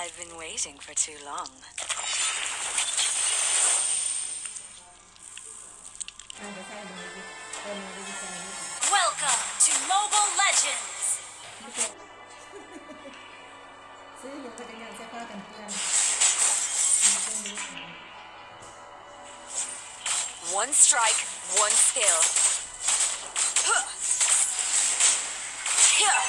I've been waiting for too long. Welcome to Mobile Legends! One strike, one skill. Huh. Yeah.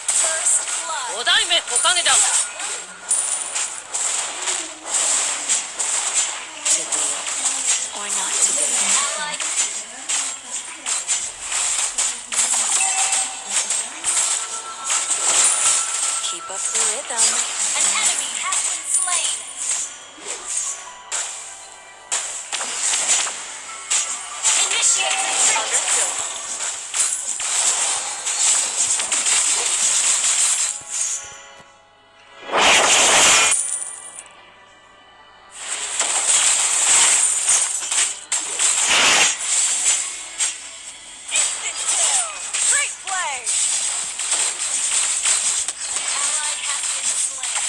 First blood. 五代目お金だ To be or not to be. Ally. Keep up the rhythm. An enemy has been slain. Initiate retreat. Understood. Instant kill. Great play. Ally has been slain.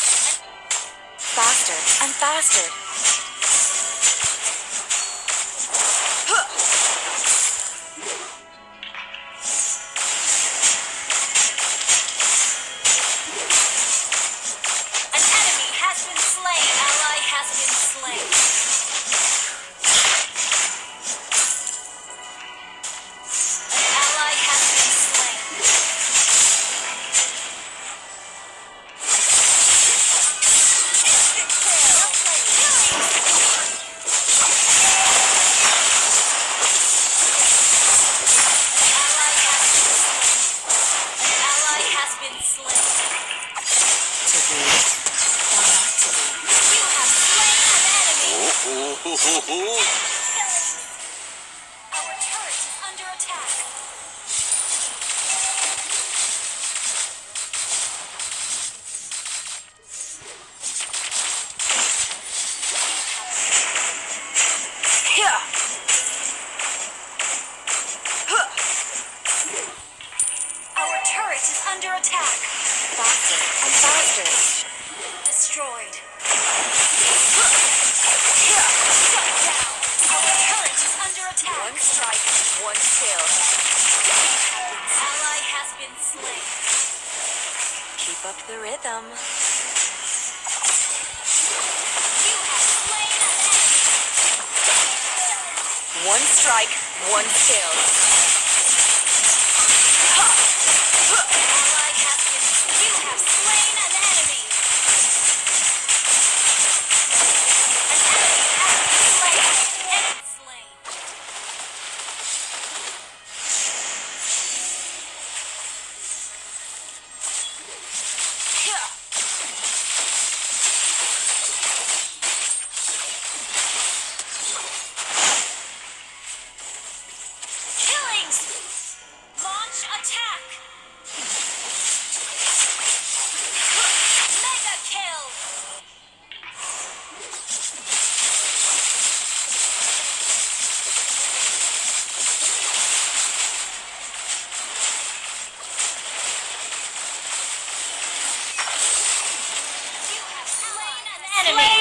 Faster and faster. Huh. An enemy has been slain. Ally has been slain. An ally has been slain. Instant kill. Ally has been slain. To be or not to be. You have slain an enemy. Oh. Our turret is under attack. Yeah. Huh. Our turret is under attack. Faster and faster. Destroyed. Yeah. Shut down. Our turret is under attack. One strike, one skill. Ally has been slain. Keep up the rhythm. You have slain an enemy. One strike, one skill. Ally has been. You have slain an enemy. An enemy has been slain. Enemy slain. Yeah. Killings. Launch attack. Mega kill. You have slain an enemy.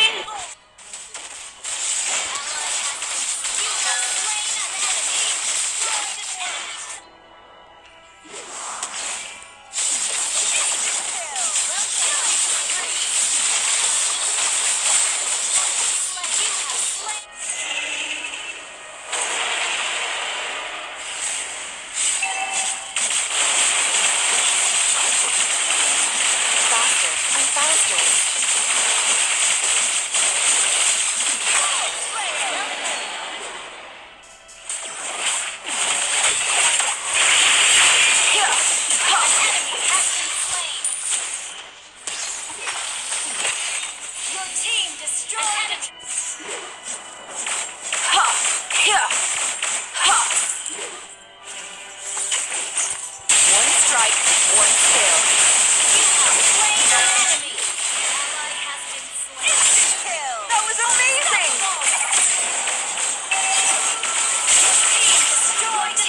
You have slain an enemy. Destroyed an enemy. Killing spree. You have slain. Faster and faster. Yeah. An enemy has been slain. Your team destroyed an enemy. Ha. Yeah. Ha. One strike, one skill. You have slain an enemy. Ally has been slain. Instant kill. That was amazing. Team destroyed an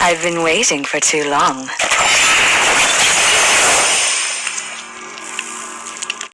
I've been waiting for too long.